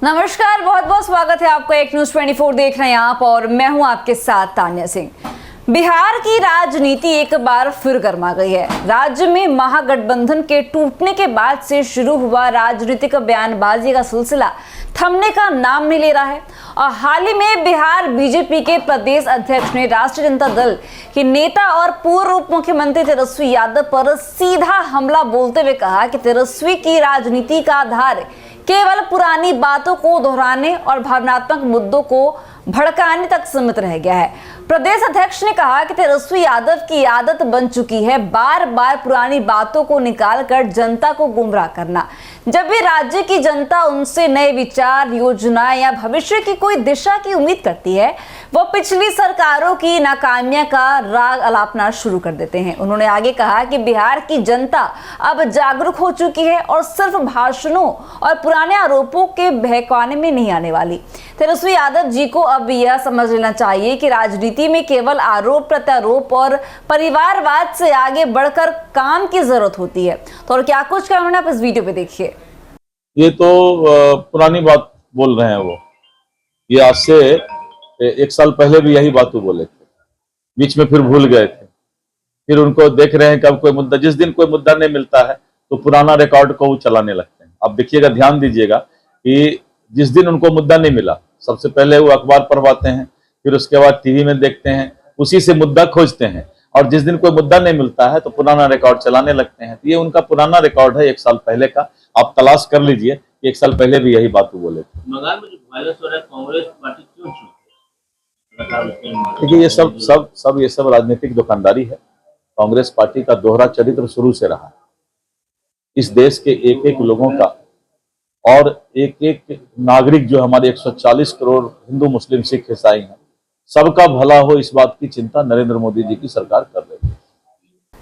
नमस्कार, बहुत बहुत स्वागत है आपका एक न्यूज़ 24 देख रहे हैं आप और मैं हूं आपके साथ तान्या सिंह। बिहार की राजनीति एक बार फिर गर्मा गई है। राज्य में महागठबंधन के टूटने के बाद से शुरू हुआ राजनीतिक बयानबाजी का सिलसिला थमने का नाम नहीं ले रहा है और हाल ही में बिहार बीजेपी के प्रदेश अध्यक्ष ने राष्ट्रीय जनता दल के नेता और पूर्व उप मुख्यमंत्री तेजस्वी यादव पर सीधा हमला बोलते हुए कहा कि तेजस्वी की राजनीति का आधार केवल पुरानी बातों को दोहराने और भावनात्मक मुद्दों को भड़काने तक सीमित रह गया है। प्रदेश अध्यक्ष ने कहा कि तेजस्वी यादव की आदत बन चुकी है बार बार पुरानी बातों को निकालकर जनता को गुमराह करना। जब भी राज्य की जनता उनसे नए विचार, योजनाएं या भविष्य की कोई दिशा की उम्मीद करती है, वो पिछली सरकारों की नाकामियां का राग अलापना शुरू कर देते हैं। उन्होंने आगे कहा कि बिहार की जनता अब जागरूक हो चुकी है और सिर्फ भाषणों और पुराने आरोपों के बहकाने में नहीं आने वाली। तेजस्वी यादव जी को अब यह समझ लेना चाहिए कि राजनीति में केवल आरोप प्रत्यारोप और परिवारवाद से आगे बढ़कर काम की जरूरत होती है। तो और क्या कुछ कहा उन्होंने, आप इस वीडियो पे देखिए। ये तो पुरानी बात बोल रहे हैं वो। ये आज से एक साल पहले भी यही बात वो बोले थे, बीच में फिर भूल गए थे। फिर उनको देख रहे हैं कि अब कोई मुद्दा, जिस दिन कोई मुद्दा नहीं मिलता है तो पुराना रिकॉर्ड को वो चलाने लगते हैं। अब देखिएगा, ध्यान दीजिएगा कि जिस दिन उनको मुद्दा नहीं मिला, सबसे पहले वो अखबार पढ़वाते हैं, फिर उसके बाद टीवी में देखते हैं, उसी से मुद्दा खोजते हैं, और जिस दिन कोई मुद्दा नहीं मिलता है तो पुराना रिकॉर्ड चलाने लगते हैं। तो ये उनका पुराना रिकॉर्ड है, एक साल पहले का। आप तलाश कर लीजिए, एक साल पहले भी यही बात बोले थे। बंगाल में जो वायरस हो रहा है, कांग्रेस पार्टी क्यों चुप है? देखिए, ये सब राजनीतिक दुकानदारी है। कांग्रेस पार्टी का दोहरा चरित्र शुरू से रहा है। इस देश के एक एक लोगों का और एक एक नागरिक, जो हमारे 140 करोड़ हिंदू मुस्लिम सिख ईसाई हैं, सबका भला हो, इस बात की चिंता नरेंद्र मोदी जी की सरकार कर रही है।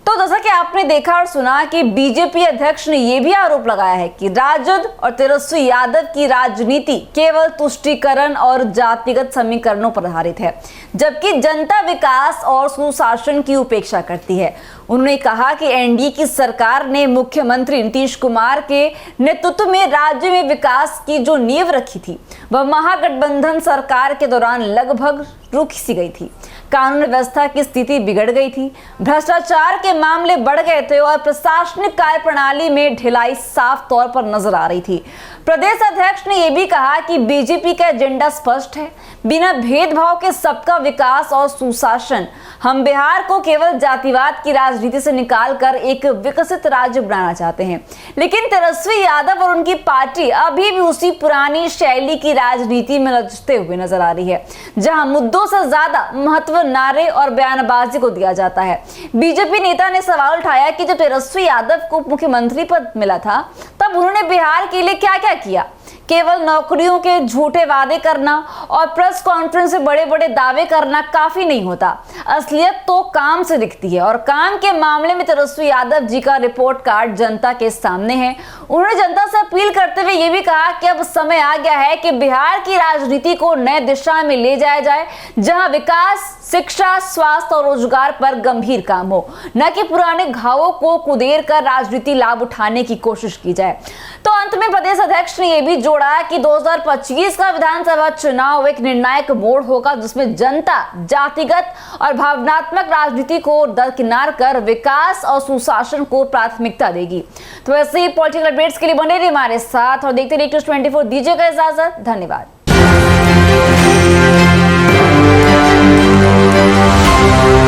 तो जैसा कि आपने देखा और सुना कि बीजेपी अध्यक्ष ने यह भी आरोप लगाया है कि राजद और तेजस्वी यादव की राजनीति केवल तुष्टीकरण और जातिगत समीकरणों पर आधारित है, जबकि जनता विकास और सुशासन की उपेक्षा करती है। उन्होंने कहा कि एनडीए की सरकार ने मुख्यमंत्री नीतीश कुमार के नेतृत्व में राज्य में विकास की जो नींव रखी थी, वह महागठबंधन सरकार के दौरान लगभग रुक सी गई थी। कानून व्यवस्था की स्थिति बिगड़ गई थी, भ्रष्टाचार के मामले बढ़ गए थे और प्रशासनिक कार्य प्रणाली में ढिलाई साफ तौर पर नजर आ रही थी। प्रदेश अध्यक्ष ने यह भी कहा कि बीजेपी का एजेंडा स्पष्ट है, बिना भेदभाव के सबका विकास और सुशासन। हम बिहार को केवल जातिवाद की राजनीति से निकालकर एक विकसित राज्य बनाना चाहते हैं। लेकिन तेजस्वी यादव और उनकी पार्टी अभी भी उसी पुरानी शैली की राजनीति में लचते हुए नजर आ रही है, जहां मुद्दों से ज्यादा महत्व नारे और बयानबाजी को दिया जाता है। बीजेपी नेता ने सवाल उठाया कि जब तेजस्वी यादव को मुख्यमंत्री पद मिला था, तब उन्होंने बिहार के लिए क्या क्या किया? केवल नौकरियों के झूठे वादे करना और प्रेस कॉन्फ्रेंस में बड़े बड़े दावे करना काफी नहीं होता। असलियत तो काम से दिखती है और काम के मामले में तेजस्वी यादव जी का रिपोर्ट कार्ड जनता के सामने है। उन्होंने जनता से अपील करते हुए यह भी कहा कि अब समय आ गया है कि बिहार की राजनीति को नए दिशा में ले जाया जाए, जहां विकास, शिक्षा, स्वास्थ्य और रोजगार पर गंभीर काम हो, न कि पुराने घावों को कुदेर कर राजनीति लाभ उठाने की कोशिश की जाए। तो अंत में प्रदेश अध्यक्ष ने यह भी जोड़ा कि 2025 का विधानसभा चुनाव एक निर्णायक मोड़ होगा, जिसमें जनता जातिगत और भावनात्मक राजनीति को दरकिनार कर विकास और सुशासन को प्राथमिकता देगी। तो ऐसे ही पॉलिटिकल अपडेट्स के लिए बने रहिए हमारे साथ और देखते रहिए न्यूज़ 24। दीजिएगा इजाजत, धन्यवाद।